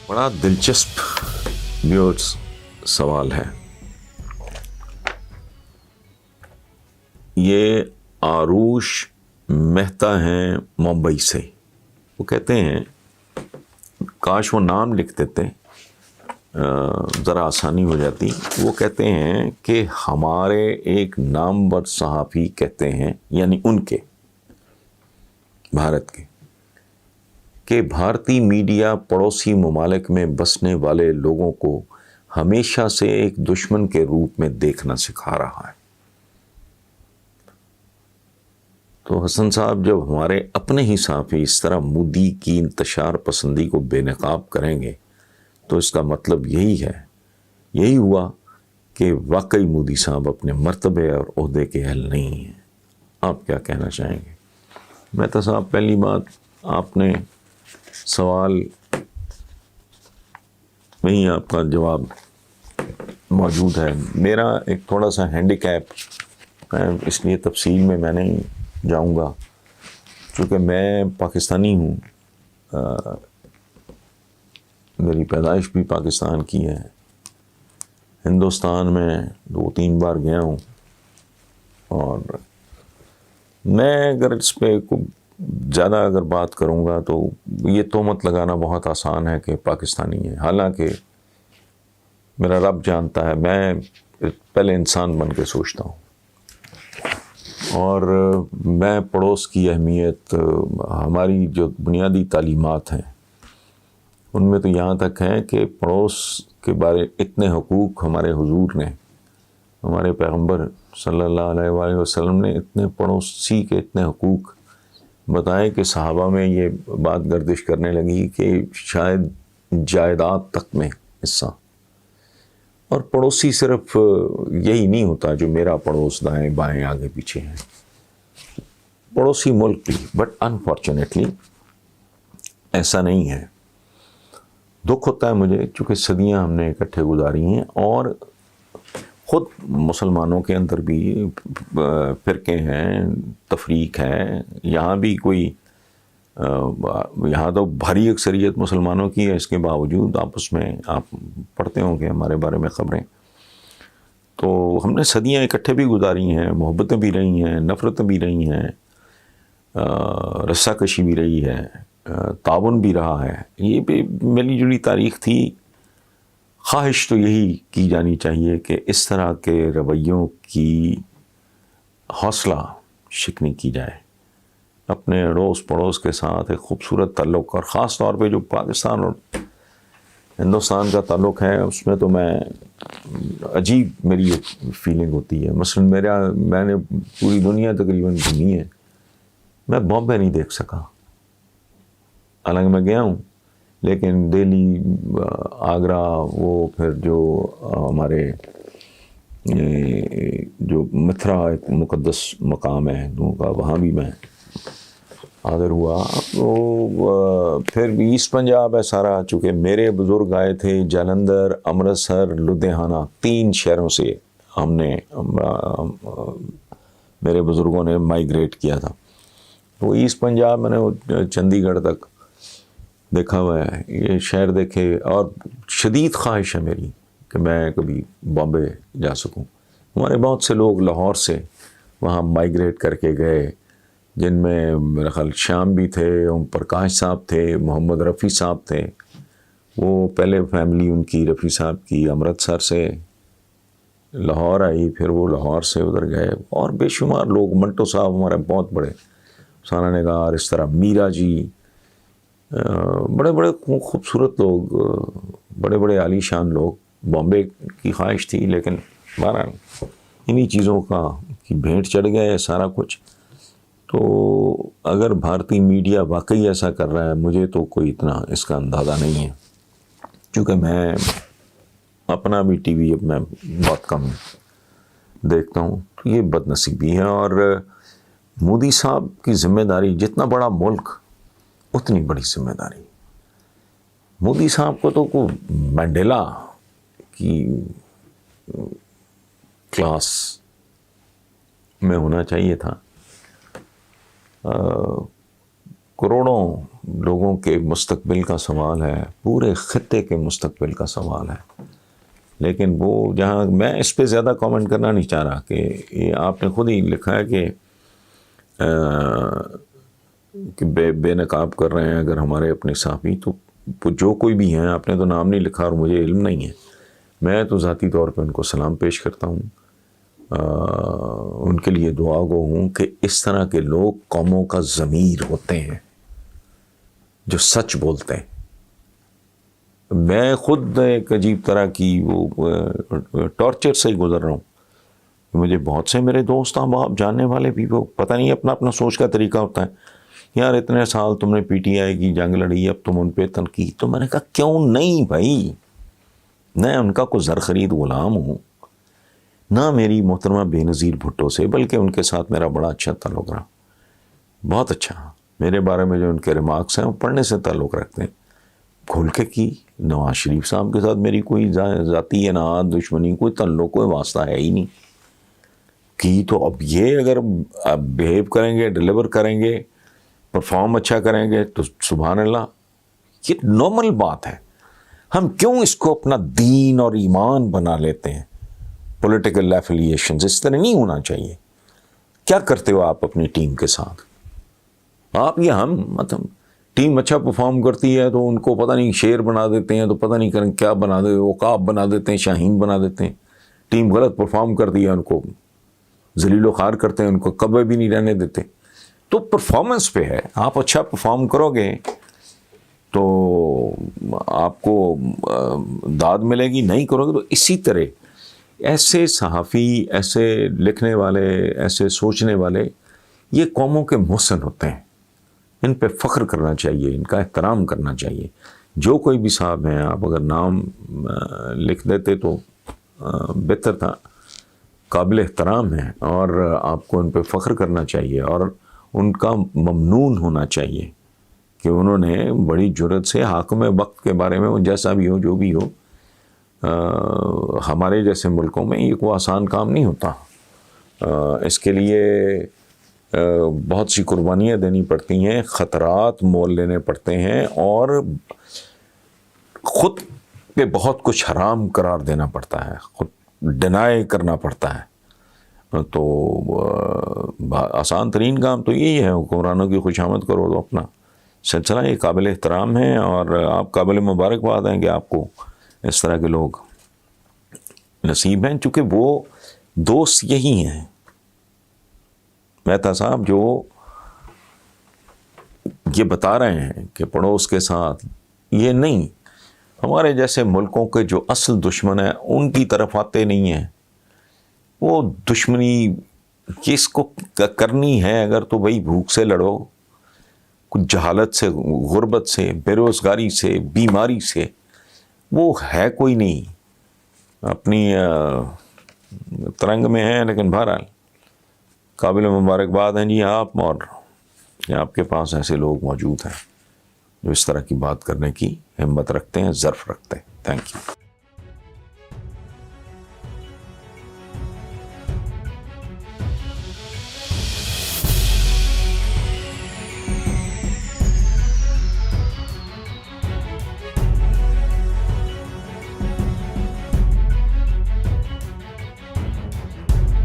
بڑا دلچسپ ویورز سوال ہے. یہ آروش مہتا ہیں ممبئی سے. وہ کہتے ہیں کاش وہ نام لکھ دیتے ذرا آسانی ہو جاتی. وہ کہتے ہیں کہ ہمارے ایک نامور صحافی کہتے ہیں، یعنی ان کے بھارت کے، کہ بھارتی میڈیا پڑوسی ممالک میں بسنے والے لوگوں کو ہمیشہ سے ایک دشمن کے روپ میں دیکھنا سکھا رہا ہے. تو حسن صاحب، جب ہمارے اپنے ہی صحافی اس طرح مودی کی انتشار پسندی کو بے نقاب کریں گے تو اس کا مطلب یہی ہوا کہ واقعی مودی صاحب اپنے مرتبے اور عہدے کے اہل نہیں ہیں. آپ کیا کہنا چاہیں گے؟ مہتا صاحب، پہلی بات، آپ نے سوال نہیں، آپ کا جواب موجود ہے. میرا ایک تھوڑا سا ہینڈی کیپ ہے، اس لیے تفصیل میں نہیں جاؤں گا، چونکہ میں پاکستانی ہوں. میری پیدائش بھی پاکستان کی ہے. ہندوستان میں 2-3 بار گیا ہوں، اور میں اگر اس پہ زیادہ اگر بات کروں گا تو یہ تہمت لگانا بہت آسان ہے کہ پاکستانی ہے. حالانکہ میرا رب جانتا ہے، میں پہلے انسان بن کے سوچتا ہوں. اور میں پڑوس کی اہمیت، ہماری جو بنیادی تعلیمات ہیں ان میں تو یہاں تک ہیں کہ پڑوس کے بارے اتنے حقوق ہمارے حضور نے، ہمارے پیغمبر صلی اللہ علیہ وآلہ وسلم نے اتنے پڑوسی کے اتنے حقوق بتائے کہ صحابہ میں یہ بات گردش کرنے لگی کہ شاید جائیداد تک میں حصہ. اور پڑوسی صرف یہی نہیں ہوتا جو میرا پڑوس دائیں بائیں آگے پیچھے ہیں، پڑوسی ملک بھی. بٹ انفارچونیٹلی ایسا نہیں ہے. دکھ ہوتا ہے مجھے، چونکہ صدیاں ہم نے اکٹھے گزاری ہیں، اور خود مسلمانوں کے اندر بھی فرقے ہیں، تفریق ہے. یہاں بھی یہاں تو بھاری اکثریت مسلمانوں کی ہے، اس کے باوجود آپس میں آپ پڑھتے ہوں گے ہمارے بارے میں خبریں. تو ہم نے صدیاں اکٹھے بھی گزاری ہیں، محبتیں بھی رہی ہیں، نفرتیں بھی رہی ہیں، رسہ کشی بھی رہی ہے، تعاون بھی رہا ہے. یہ بھی ملی جلی تاریخ تھی. خواہش تو یہی کی جانی چاہیے کہ اس طرح کے رویوں کی حوصلہ شکنی کی جائے. اپنے اڑوس پڑوس کے ساتھ ایک خوبصورت تعلق، اور خاص طور پہ جو پاکستان اور ہندوستان کا تعلق ہے، اس میں تو میں عجیب میری فیلنگ ہوتی ہے. مثلا میں نے پوری دنیا تقریباً گھومی ہے، میں بامبے نہیں دیکھ سکا. حالانکہ میں گیا ہوں، لیکن دہلی، آگرہ، وہ پھر جو ہمارے جو متھرا ایک مقدس مقام ہے ہندوؤں کا، وہاں بھی میں حاضر ہوا. تو پھر بھی ایسٹ پنجاب ہے سارا، چونکہ میرے بزرگ آئے تھے جالندھر، امرتسر، لدھیانہ، 3 شہروں سے میرے بزرگوں نے مائیگریٹ کیا تھا. تو ایسٹ پنجاب میں نے چندی گڑھ تک دیکھا ہوا ہے، یہ شہر دیکھے. اور شدید خواہش ہے میری کہ میں کبھی بامبے جا سکوں. ہمارے بہت سے لوگ لاہور سے وہاں مائیگریٹ کر کے گئے، جن میں میرا خیال شام بھی تھے، اوم پرکاش صاحب تھے، محمد رفیع صاحب تھے. وہ پہلے فیملی ان کی رفیع صاحب کی امرتسر سے لاہور آئی، پھر وہ لاہور سے ادھر گئے، اور بے شمار لوگ. منٹو صاحب ہمارے بہت بڑے سالہ نگار، اس طرح میرا جی، بڑے بڑے خوبصورت لوگ، بڑے بڑے عالی شان لوگ. بامبے کی خواہش تھی، لیکن بہرحال انہی چیزوں کی بھیٹ چڑھ گئے سارا کچھ. تو اگر بھارتی میڈیا واقعی ایسا کر رہا ہے، مجھے تو کوئی اتنا اس کا اندازہ نہیں ہے، کیونکہ میں اپنا بھی ٹی وی اب میں بہت کم دیکھتا ہوں. تو یہ بد نصیبی ہے. اور مودی صاحب کی ذمہ داری، جتنا بڑا ملک اتنی بڑی ذمہ داری. مودی صاحب کو تو مینڈیلا کی کلاس میں ہونا چاہیے تھا. کروڑوں لوگوں کے مستقبل کا سوال ہے، پورے خطے کے مستقبل کا سوال ہے. لیکن وہ جہاں میں اس پہ زیادہ کامنٹ کرنا نہیں چاہ رہا کہ یہ آپ نے خود ہی لکھا ہے کہ بے نقاب کر رہے ہیں اگر ہمارے اپنے صحافی، تو جو کوئی بھی ہیں، آپ نے تو نام نہیں لکھا اور مجھے علم نہیں ہے. میں تو ذاتی طور پہ ان کو سلام پیش کرتا ہوں، ان کے لیے دعا گو ہوں کہ اس طرح کے لوگ قوموں کا ضمیر ہوتے ہیں جو سچ بولتے ہیں. میں خود ایک عجیب طرح کی وہ ٹارچر سے ہی گزر رہا ہوں. مجھے بہت سے میرے دوست احباب جاننے والے بھی، وہ پتہ نہیں اپنا اپنا سوچ کا طریقہ ہوتا ہے، یار اتنے سال تم نے پی ٹی آئی کی جنگ لڑی، اب تم ان پہ تنقید. تو میں نے کہا کیوں نہیں بھائی، میں ان کا کوئی زرخرید غلام ہوں نہ. میری محترمہ بے نظیر بھٹو سے بلکہ ان کے ساتھ میرا بڑا اچھا تعلق رہا، بہت اچھا. میرے بارے میں جو ان کے ریمارکس ہیں وہ پڑھنے سے تعلق رکھتے ہیں. کھول کے کی نواز شریف صاحب کے ساتھ میری کوئی ذاتی اناد، دشمنی، کوئی تعلق، کوئی واسطہ ہے ہی نہیں کی. تو اب یہ اگر بیہیو کریں گے، ڈیلیور کریں گے، پرفارم اچھا کریں گے تو سبحان اللہ، یہ نارمل بات ہے. ہم کیوں اس کو اپنا دین اور ایمان بنا لیتے ہیں؟ پولیٹیکل ایفیلیشنز اس طرح نہیں ہونا چاہیے. کیا کرتے ہو آپ اپنی ٹیم کے ساتھ؟ آپ یا ہم، مطلب ٹیم اچھا پرفارم کرتی ہے تو ان کو پتہ نہیں شیر بنا دیتے ہیں، تو پتہ نہیں کریں کیا بنا دیتے، عقاب بنا دیتے ہیں، شاہین بنا دیتے ہیں. ٹیم غلط پرفارم کرتی ہے ان کو ذلیل و خوار کرتے ہیں، ان کو کبھی بھی نہیں رہنے دیتے. تو پرفارمنس پہ ہے. آپ اچھا پرفارم کرو گے تو آپ کو داد ملے گی، نہیں کرو گے تو اسی طرح. ایسے صحافی، ایسے لکھنے والے، ایسے سوچنے والے، یہ قوموں کے محسن ہوتے ہیں. ان پہ فخر کرنا چاہیے، ان کا احترام کرنا چاہیے. جو کوئی بھی صاحب ہیں، آپ اگر نام لکھ دیتے تو بہتر تھا. قابل احترام ہیں اور آپ کو ان پہ فخر کرنا چاہیے اور ان کا ممنون ہونا چاہیے کہ انہوں نے بڑی جرأت سے حاکم وقت کے بارے میں، جیسا بھی ہو، جو بھی ہو، ہمارے جیسے ملکوں میں یہ کوئی آسان کام نہیں ہوتا. اس کے لیے بہت سی قربانیاں دینی پڑتی ہیں، خطرات مول لینے پڑتے ہیں اور خود پہ بہت کچھ حرام قرار دینا پڑتا ہے، خود ڈینائی کرنا پڑتا ہے. تو آسان ترین کام تو یہی ہے، حکمرانوں کی خوشامد کرو تو اپنا سلسلہ. یہ قابل احترام ہے اور آپ قابل مبارکباد ہیں کہ آپ کو اس طرح کے لوگ نصیب ہیں، چونکہ وہ دوست یہی ہیں. مہتا صاحب جو یہ بتا رہے ہیں کہ پڑوس کے ساتھ، یہ نہیں، ہمارے جیسے ملکوں کے جو اصل دشمن ہیں ان کی طرف آتے نہیں ہیں. وہ دشمنی کس کو کرنی ہے اگر تو بھائی بھوک سے لڑو، کچھ جہالت سے، غربت سے، بے روزگاری سے، بیماری سے. وہ ہے کوئی نہیں، اپنی ترنگ میں ہیں. لیکن بہرحال قابل مبارکباد ہیں جی آپ، اور آپ کے پاس ایسے لوگ موجود ہیں جو اس طرح کی بات کرنے کی ہمت رکھتے ہیں، ظرف رکھتے ہیں. Thank you.